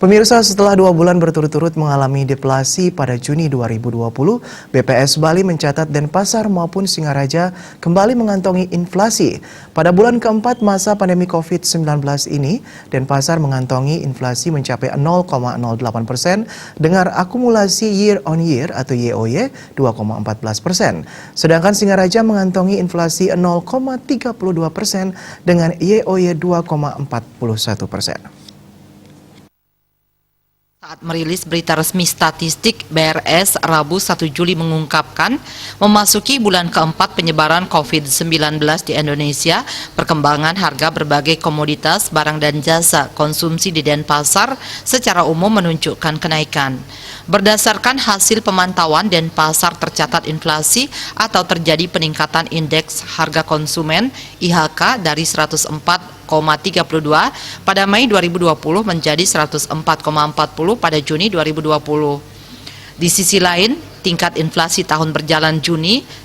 Pemirsa, setelah 2 bulan berturut-turut mengalami deflasi pada Juni 2020, BPS Bali mencatat Denpasar maupun Singaraja kembali mengantongi inflasi. Pada bulan keempat masa pandemi COVID-19 ini, Denpasar mengantongi inflasi mencapai 0,08% dengan akumulasi year on year atau YOY 2,14%. Sedangkan Singaraja mengantongi inflasi 0,32% dengan YOY 2,41%. Saat merilis berita resmi statistik, BRS Rabu 1 Juli mengungkapkan memasuki bulan keempat penyebaran COVID-19 di Indonesia, perkembangan harga berbagai komoditas, barang dan jasa konsumsi di Denpasar secara umum menunjukkan kenaikan. Berdasarkan hasil pemantauan, Denpasar tercatat inflasi atau terjadi peningkatan indeks harga konsumen IHK dari 104,32 pada Mei 2020 menjadi 104,40 pada Juni 2020. Di sisi lain, tingkat inflasi tahun berjalan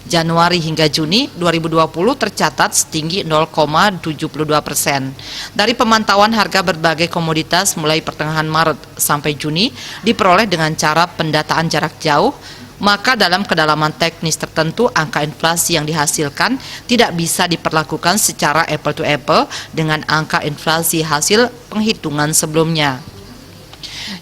Januari hingga Juni 2020 tercatat setinggi 0,72%. Dari pemantauan harga berbagai komoditas mulai pertengahan Maret sampai Juni diperoleh dengan cara pendataan jarak jauh, maka dalam kedalaman teknis tertentu angka inflasi yang dihasilkan tidak bisa diperlakukan secara apple to apple dengan angka inflasi hasil penghitungan sebelumnya.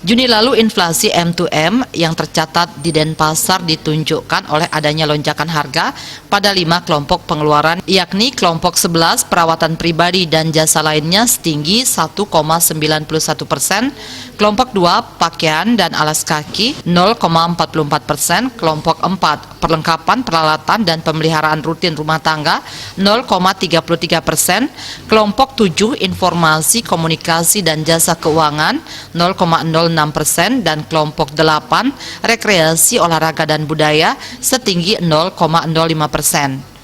Juni lalu inflasi M2M yang tercatat di Denpasar ditunjukkan oleh adanya lonjakan harga pada 5 kelompok pengeluaran, yakni kelompok 11 perawatan pribadi dan jasa lainnya setinggi 1,91%, kelompok 2 pakaian dan alas kaki 0,44%, kelompok 4 perlengkapan peralatan dan pemeliharaan rutin rumah tangga 0,33%, kelompok 7 informasi komunikasi dan jasa keuangan 0,06% dan kelompok 8 rekreasi olahraga dan budaya setinggi 0,05%.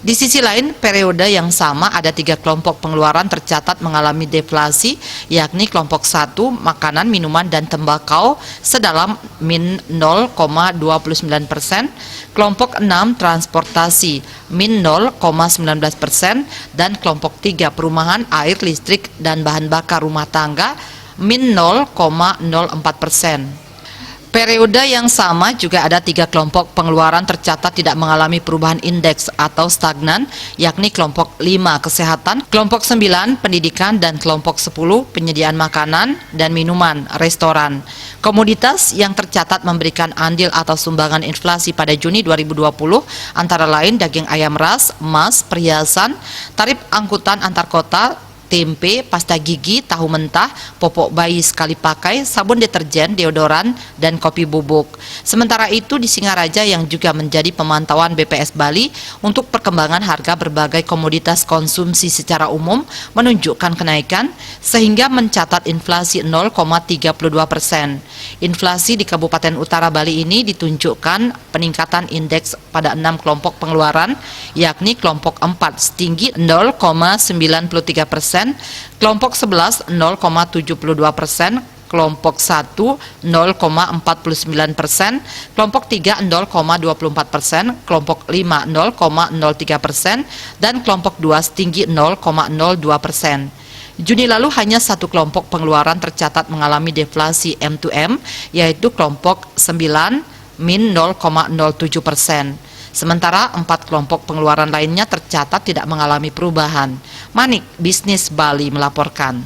Di sisi lain, periode yang sama ada 3 kelompok pengeluaran tercatat mengalami deflasi, yakni kelompok 1 makanan, minuman, dan tembakau sedalam min 0,29%, kelompok 6 transportasi min 0,19%, dan kelompok 3 perumahan, air, listrik, dan bahan bakar rumah tangga min 0,04%. Periode yang sama juga ada 3 kelompok pengeluaran tercatat tidak mengalami perubahan indeks atau stagnan, yakni kelompok 5 kesehatan, kelompok 9 pendidikan, dan kelompok 10 penyediaan makanan dan minuman, restoran. Komoditas yang tercatat memberikan andil atau sumbangan inflasi pada Juni 2020 antara lain daging ayam ras, emas, perhiasan, tarif angkutan antar kota, tempe, pasta gigi, tahu mentah, popok bayi sekali pakai, sabun deterjen, deodoran, dan kopi bubuk. Sementara itu di Singaraja yang juga menjadi pemantauan BPS Bali untuk perkembangan harga berbagai komoditas konsumsi secara umum menunjukkan kenaikan sehingga mencatat inflasi 0,32%. Inflasi di Kabupaten Utara Bali ini ditunjukkan peningkatan indeks pada 6 kelompok pengeluaran, yakni kelompok 4 setinggi 0,93%, kelompok 11 0,72%, kelompok 1 0,49%, kelompok 3 0,24%, kelompok 5 0,03%, dan kelompok 2 setinggi 0,02%. Juni lalu hanya 1 kelompok pengeluaran tercatat mengalami deflasi M2M, yaitu kelompok 9 min 0,07%. Sementara 4 kelompok pengeluaran lainnya tercatat tidak mengalami perubahan. Manik Bisnis Bali melaporkan.